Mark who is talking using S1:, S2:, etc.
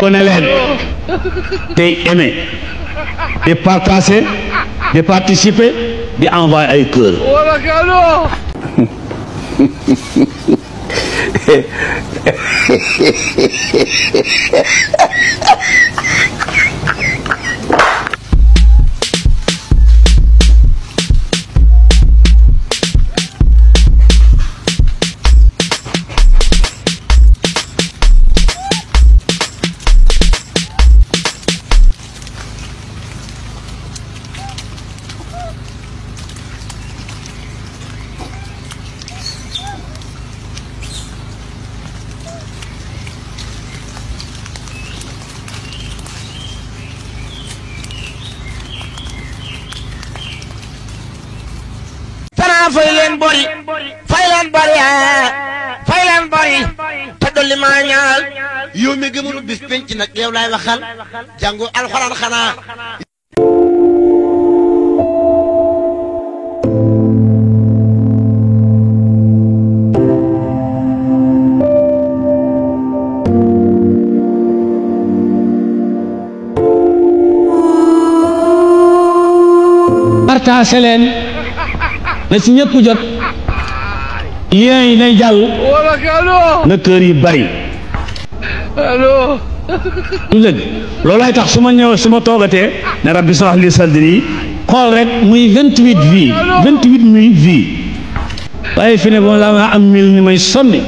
S1: connaît leen tey aimer di partager di participer di envoyer ay cœur
S2: fay leen bori fay leen bori fay leen bori te dolli maa ñaal yow mi gëmul bis penc nag yow laay waxal jàngu alxuraan xanaa
S1: partagé leen na ci ñëpp jot lien yi nay jàll na kër yi bari du dëgg loolaay tax su ma ñëw su ma toogatee ne rabbi shrah li sadri xool rek muy 28 vie 28 000 vie waaye fi ne bon la ma am 1000 ni may sonni